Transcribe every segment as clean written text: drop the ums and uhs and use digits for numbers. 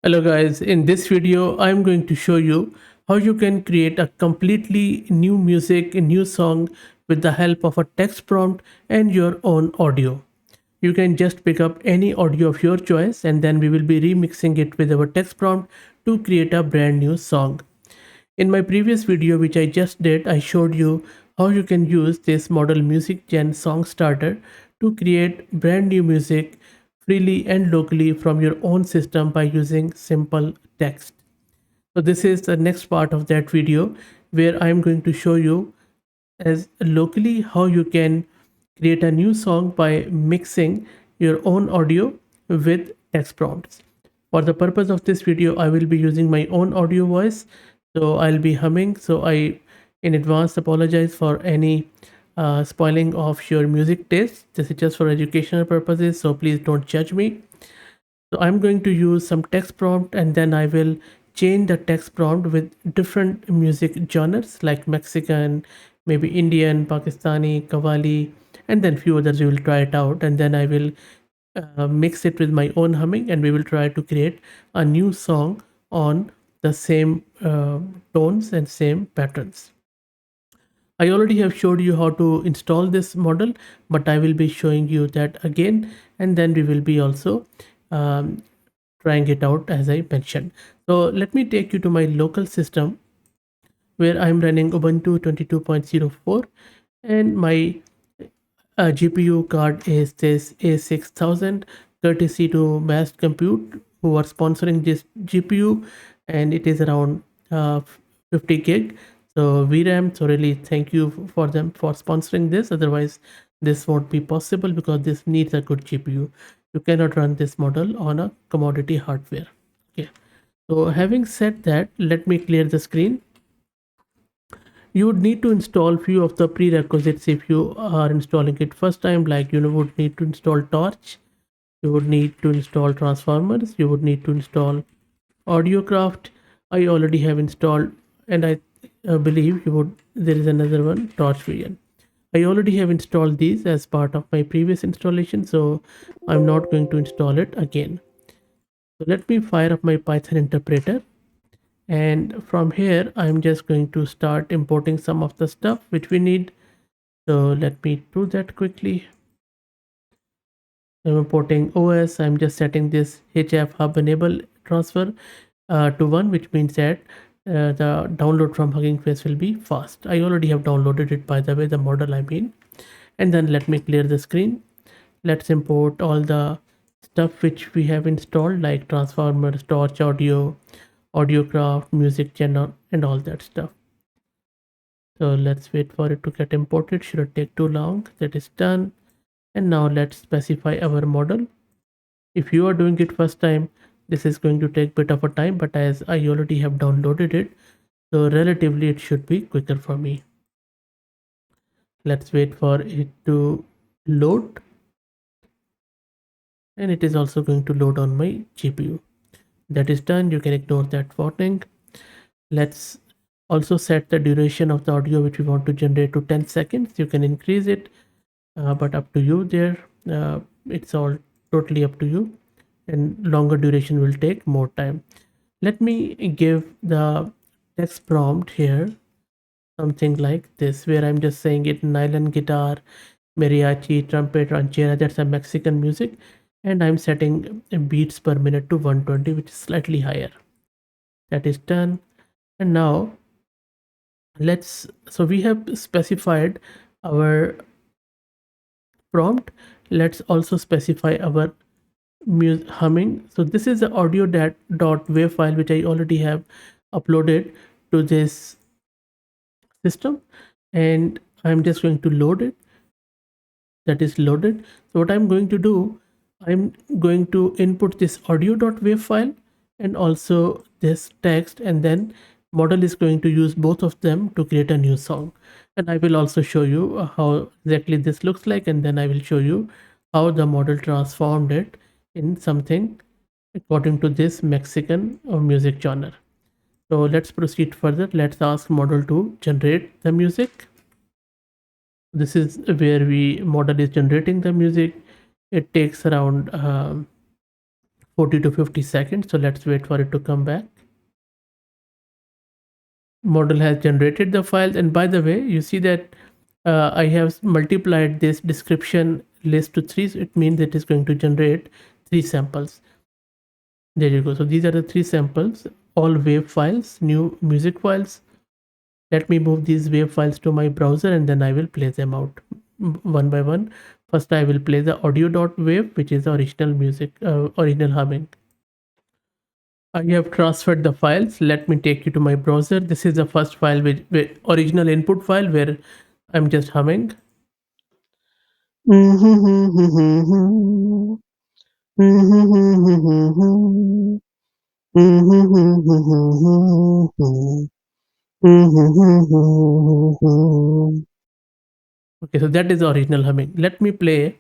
Hello guys, in this video I'm going to show you how you can create a completely new music, a new song with the help of a text prompt and your own audio. You can just pick up any audio of your choice and then we will be remixing it with our text prompt to create a brand new song. In my previous video which I just did, I showed you how you can use this model Music Gen Song Starter to create brand new music freely and locally from your own system by using simple text. So this is the next part of that video where I am going to show you as locally how you can create a new song by mixing your own audio with text prompts. For the purpose of this video, I will be using my own audio voice. So I'll be humming. So I in advance apologize for any spoiling of your music taste. This is just for educational purposes. So please don't judge me. So I'm going to use some text prompt and then I will change the text prompt with different music genres like Mexican, maybe Indian, Pakistani, Qawwali, and then few others. We will try it out and then I will mix it with my own humming and we will try to create a new song on the same tones and same patterns. I already have showed you how to install this model, but I will be showing you that again, and then we will be also um, trying it out as I mentioned. So let me take you to my local system where I'm running Ubuntu 22.04 and my GPU card is this A6000 courtesy to Mass Compute who are sponsoring this GPU and it is around 50 gig. So VRAM, so really thank you for them for sponsoring this. Otherwise, this won't be possible because this needs a good GPU. You cannot run this model on a commodity hardware. Okay. So having said that, let me clear the screen. You would need to install few of the prerequisites if you are installing it first time, like you would need to install torch, you would need to install transformers, you would need to install audiocraft. I already have installed and I believe you would there is another one, torch vision. I already have installed these as part of my previous installation, so I'm not going to install it again. So let me fire up my Python interpreter, and from here I'm just going to start importing some of the stuff which we need. So let me do that quickly. I'm importing OS. I'm just setting this HF hub enable transfer to 1, which means that the download from Hugging Face will be fast. I already have downloaded it, by the way, the model I mean. And then let me clear the screen. Let's import all the stuff which we have installed, like transformers, torch audio, audiocraft, music channel, and all that stuff. So let's wait for it to get imported. Shouldn't take too long. That is done. And now let's specify our model. If you are doing it first time, this is going to take bit of a time, but as I already have downloaded it, so relatively it should be quicker for me. Let's wait for it to load, and it is also going to load on my GPU. That is done. You can ignore that warning. Let's also set the duration of the audio which we want to generate to 10 seconds. You can increase it, but up to you there. It's all totally up to you, and longer duration will take more time. Let me give the text prompt here something like this, where I'm just saying it nylon guitar, mariachi, trumpet, ranchera. That's a Mexican music, and I'm setting beats per minute to 120, which is slightly higher. That is done. And now so we have specified our prompt. Let's also specify our humming. So this is the audio dot wave file which I already have uploaded to this system, and I'm just going to load it. That is loaded. So what I'm going to do, I'm going to input this audio dot wave file and also this text, and then model is going to use both of them to create a new song. And I will also show you how exactly this looks like, and then I will show you how the model transformed it in something according to this Mexican music genre. So let's proceed further. Let's ask model to generate the music. This is where model is generating the music. It takes around 40 to 50 seconds. So let's wait for it to come back. Model has generated the files, and by the way, you see that I have multiplied this description list to 3. So it means it is going to generate 3 samples. There you go. So these are the 3 samples, all WAV files, new music files. Let me move these WAV files to my browser and then I will play them out one by one. First I will play the audio.wav, which is the original music, original humming. I have transferred the files. Let me take you to my browser. This is the first file with original input file where I'm just humming. Okay, so that is the original humming. Let me play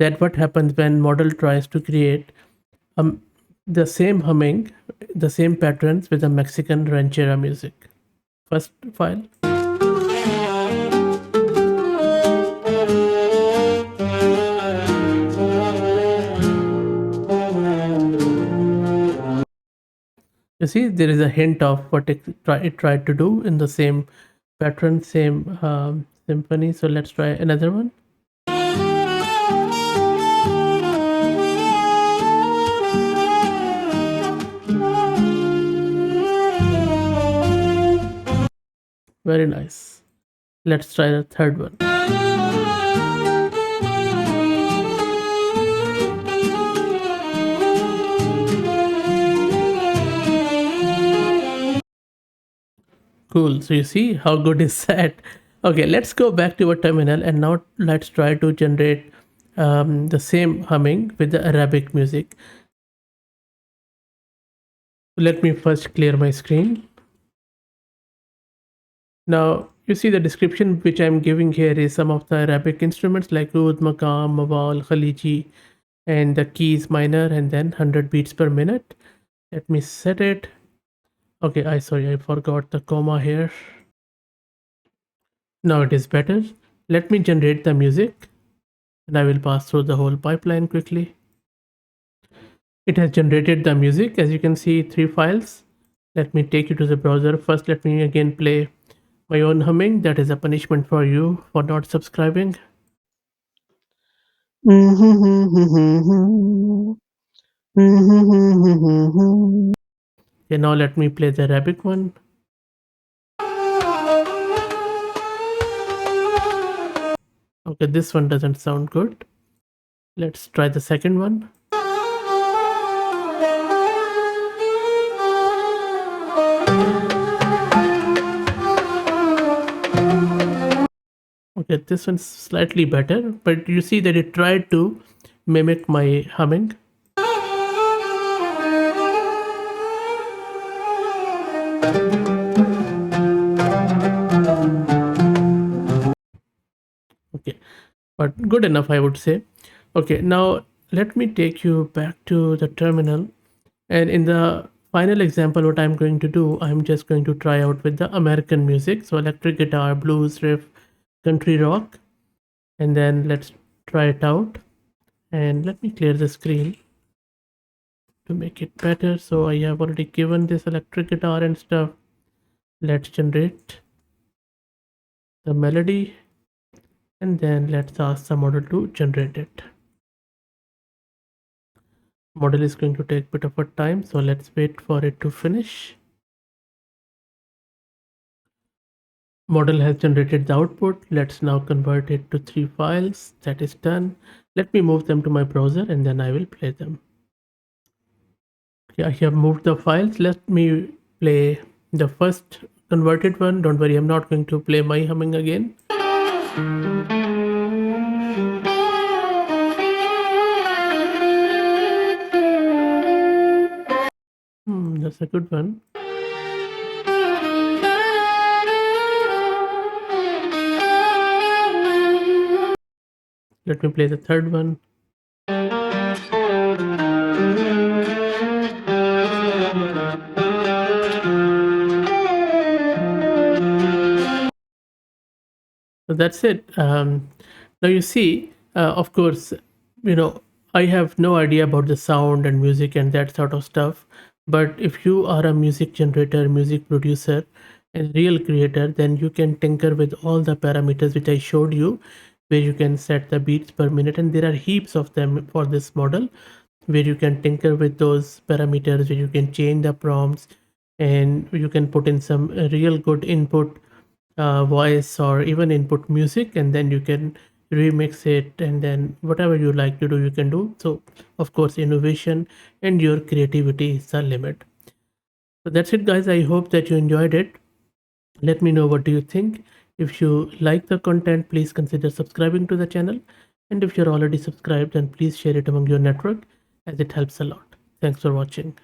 that what happens when model tries to create um, the same humming, the same patterns with the Mexican ranchera music. First file. You see, there is a hint of what it tried to do in the same pattern, same symphony. So let's try another one. Very nice. Let's try the third one. Cool. So you see how good is that? Okay, let's go back to our terminal and now let's try to generate the same humming with the Arabic music. Let me first clear my screen. Now you see the description which I'm giving here is some of the Arabic instruments like oud, maqam, mawal, khaliji, and the keys minor, and then 100 beats per minute. Let me set it. Okay, I forgot the comma here. Now it is better. Let me generate the music and I will pass through the whole pipeline quickly. It has generated the music. As you can see, 3 files. Let me take you to the browser. First, let me again play my own humming. That is a punishment for you for not subscribing. Okay, now let me play the Arabic one. Okay, this one doesn't sound good. Let's try the second one. Okay, this one's slightly better, but you see that it tried to mimic my humming. Okay, but good enough, I would say. Okay, now let me take you back to the terminal, and in the final example what I'm going to do, I'm just going to try out with the American music, so electric guitar, blues, riff, country rock, and then let's try it out. And let me clear the screen to make it better. So I have already given this electric guitar and stuff. Let's generate the melody and then let's ask the model to generate it. Model is going to take a bit of a time, so let's wait for it to finish. Model has generated the output. Let's now convert it to 3 files. That is done. Let me move them to my browser and then I will play them. Okay, I have moved the files. Let me play the first converted one. Don't worry, I'm not going to play my humming again. That's a good one. Let me play the third one. So that's it. Now you see, of course, you know, I have no idea about the sound and music and that sort of stuff. But if you are a music generator, music producer, and real creator, then you can tinker with all the parameters which I showed you, where you can set the beats per minute. And there are heaps of them for this model, where you can tinker with those parameters, where you can change the prompts, and you can put in some real good input voice or even input music, and then you can remix it, and then whatever you like to do you can do. So of course innovation and your creativity is the limit. So that's it guys, I hope that you enjoyed it. Let me know what do you think. If you like the content, please consider subscribing to the channel, and if you're already subscribed, then please share it among your network, as it helps a lot. Thanks for watching.